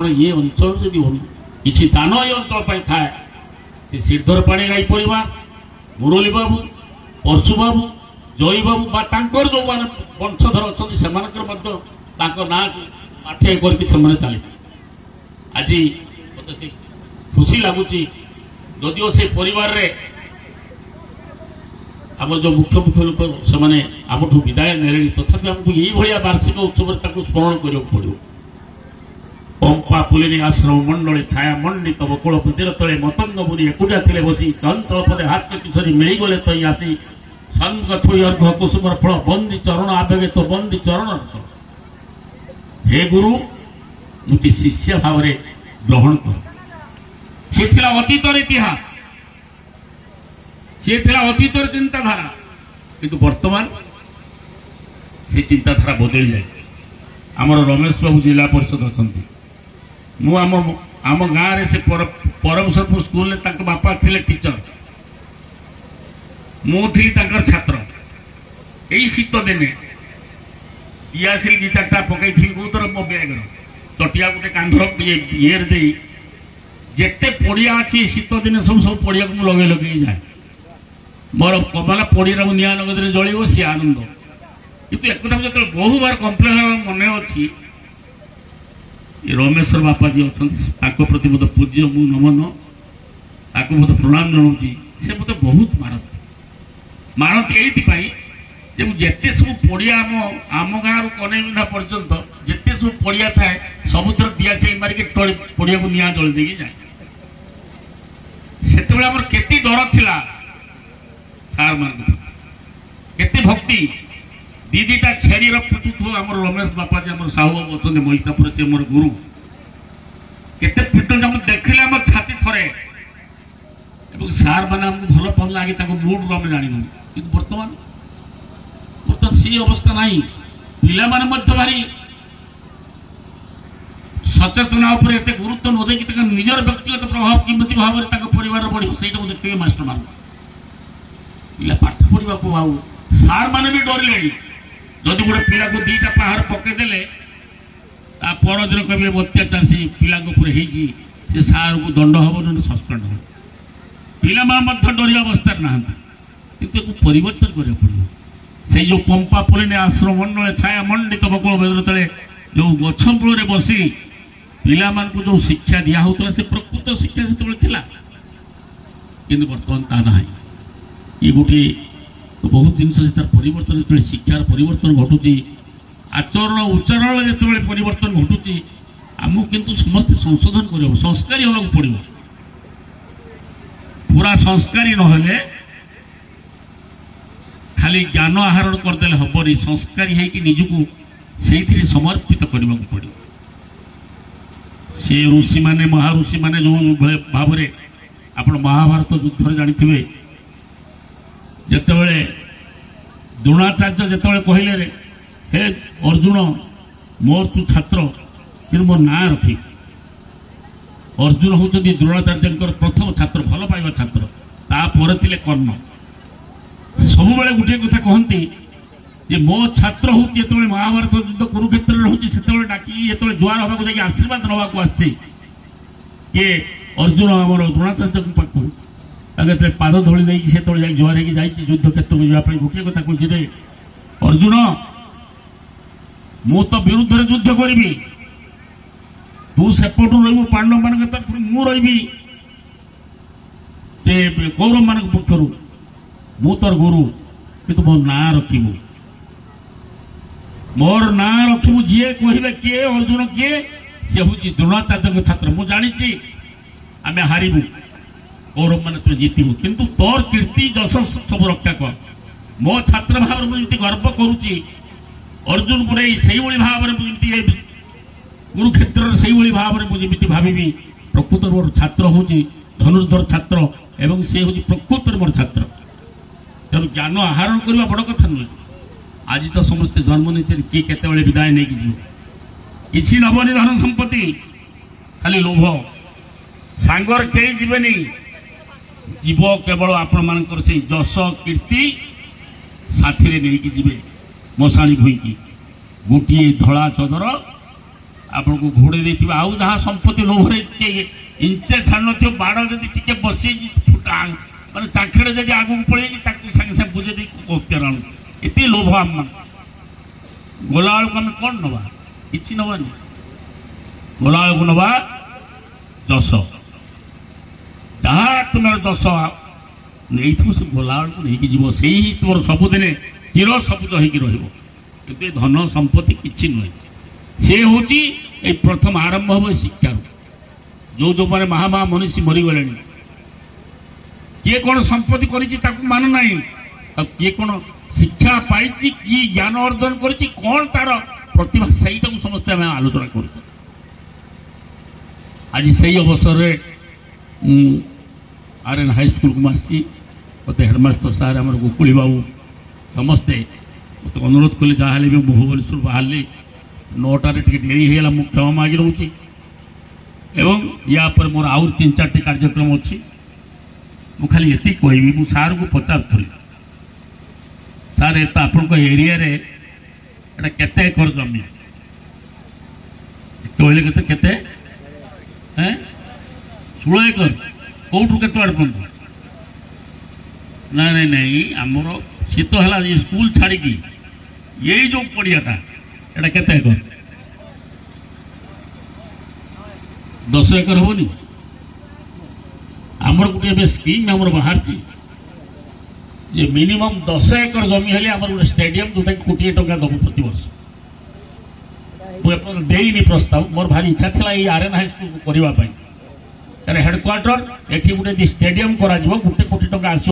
ये अंचल जदि किसी दान ये अंचल थाए श्रीधर पाणिग्राही परिवार मुरली बाबू परशु बाबू जयी बाबू जो मैंने वंशधर अच्छा से ना आठे करके चले आज मत खुशी लगुच जदिओ से परिवार रे आम जो मुख्य मुख्य लोक से आम विदाय ने तथापि आमको ये वार्षिक उत्सव स्मरण करने पड़ो पंपा पुलिनी आश्रम मंडली छाया मंडित बकुल मंदिर तले मतंग मुनि एकुटिया थे बसी चंचल पदे हाथ किशोरी मिलगले तई आसी संग थोई अर्घ कुसुमर फल बंदी चरण आवेगे तो बंदी चरण हे गुरु मुझे शिष्य भाव ग्रहण कर सी अतीतर इतिहास सी अतीतर चिंताधारा किंतु वर्तमान से चिंताधारा बदली जाए आमर रमेश बाबू जिला परिषद अच्छा मु आम गाँव से परमेश्वरपुर स्कूल बापा थे टीचर मुझी छात्र यही शीत दिने दियासिल दी चार्टा पकई थी कौतर मो बैग तटिया गोटे कांधर ये जिते पड़िया अच्छी शीत दिन सब सब पड़िया को लगे लगे जाए मोर कमला पड़िया निआ लगद जल सी आनंद कितु एक जो बहु बार कम्प्लेन मन अच्छी रमेश्वर बापा जी अच्छा प्रति मत पूज्य मु नमन ताको मत प्रणाम जनाऊँगी से मत बहुत मारत ये जिते सब पड़िया आम गाँव कने बिंधा पर्यंत जिते सब पड़िया थाए सबुथ दिया से मारिक पड़िया को निआ जल दे जाए से आम केते डर थिला सार मान केते भक्ति दीदीटा छेरी पिटुथु आम रमेश बापा जी आम साहू बाबू अच्छा महितापुर से मोर गुरु केते पिटन आम देखिले आम छाती थरे सार मैंने भल पड़ लगे मुड आम जान कि बर्तमान सी अवस्था ना पिला भारी सचेतना एत गुरुत्व न देकी निजर व्यक्तिगत प्रभाव किमती भाव में परिवार बढ़ से देखिए मास्टर मान पिला पाठ पढ़ा को आउ सार मैंने भी डरले जदि गोटे पिला को दीटा पहाड़ पकईदे परदिन कहे अत्याचार से पिला से सार को दंड हम ना सस्पेंड हम पिला डरिया अवस्था ना कि परिवर्तन करा पड़ो से जो पंपा पुलिनी आश्रम मंडल छाया मंडित बकुल मंदिर तले जो गछ मूल बसी पिला को जो शिक्षा दिया होता से प्रकृत शिक्षा से कि बर्तमान ता ना ये गोटे तो बहुत जिन परिवर्तन जो शिक्षार परिवर्तन घटुची आचरण उच्चारण जो परिवर्तन घटुची आमको किंतु समस्त संशोधन कर संस्कारी होना पड़ो पूरा संस्कारी नहेले खाली ज्ञान आहरण करदे हेनी संस्कारी है निजको से समर्पित करने पड़ो से ऋषि माने महाऋषि माने जो भाव में आप महाभारत युद्ध जानी जिते द्रोणाचार्य जिते कहले हे अर्जुन मोर तू छात्र कि मोर ना रखी अर्जुन होती द्रोणाचार्य प्रथम छात्र भल पाइबा छात्र तापर थे कर्ण सब बेले गोटे कथा कहती जे मो छात्र हूँ जो महाभारत युद्ध कुरुक्षेत्र हूँ डाकी जो जुआर हवा जाए आशीर्वाद नाक आसी अर्जुन आम द्रोणाचार्य पाखे पाद धोली नहीं से जुआर हो युद्ध क्षेत्र को जावाई गोटे कथा कहते अर्जुन मु तो विरुद्ध युद्ध करी तू सेपटू रही पांडव मान तरफ मु रही कौरव मान पक्षर मु तोर गुरु कि मो ना रखू मोर ना रखू जी कहे किए अर्जुन किए सी हूँ द्रोणाचार्य छात्र मुझे जानी आम हारू कौरव मान तुम जीतबू किंतु तोर कीर्ति जश सब रक्षा कर मो छात्र भाव में मुझे गर्व करुच्ची अर्जुन को नहीं से भाव में मुझे कुरुक्षेत्र से भाव में मुझे भावी प्रकृत मोर छात्र हूँ धनुर्धर छात्र एवं से हूँ प्रकृत मोर छात्र तेणु ज्ञान आहरण करने बड़ कथा नुहे आज तो समस्ते जन्म नहीं किए केत विदाय नहीं जी किसी नबनी धन संपत्ति खाली लोभ सांगर कई जीवेनी जीव केवल आपण मानकर से जश कीर्ति साथी नहीं जीवे मशाणी भूई गोटे धला चदर आपको घोड़े देथिबा आउ जहाँ संपत्ति लोभरे इंचे छाड़ न बाड़ जदि टिके बसी फुटा माने चाखेड़े जदि आगू पड़े सागे सागे बुझे दे हत्यार एत लोभ आम गला बेलू आम कौन नवा कि नवानी गला बेलू नवा दस जहाँ तुम दस नहीं से गला बेलू नहीं जीव से ही तुम सबुदिन चिर सबुज हो धन संपत्ति किसी नुहे से हूँ प्रथम आरंभ हम शिक्षा जो जो मैंने महामहा मनीषी मरीगले किए कौन संपत्ति कर मान ना किए कौन शिक्षा पाई कि ज्ञान अर्जन कर कौन तार प्रतिभा से समस्ते आम आलोचना कर आज से अवसर आर्यन हाईस्कल को आसी मत हेडमास्टर सार आम गोकुली बाबू समस्ते मत अनुरोध कले जहाँ भी भुवनेश्वर बाहर 9टार डेरी होगा मुझे क्षमा मागि रोचे एवं या पर मोर आउ 3-4टी कार्यक्रम अच्छी मु खाली ये कहबी मु सार को पचार सार ये आपण एरिया रे एटा केते एकर जमी कहले केते केते हैं 16 एकर कौटू केते आड़ पन ना नहीं नहीं आमर सी तो है स्कूल छाड़ी यही जो पड़ियाटा एटा केते एकर 10 एकर होनी आमर गोटे स्कीम आमर बाहर जे मिनिमम 10 एकर जमी हेले आमर गोटे स्टेडियम जोटा 1 कोटी टका दब प्रति वर्ष मुझे देनी प्रस्ताव मोर भारी इच्छा था ये आर्यन हाईस्कल को करने हेडक्वार्टर एटी गोटे स्टेडियम करा 1 कोटी टका आस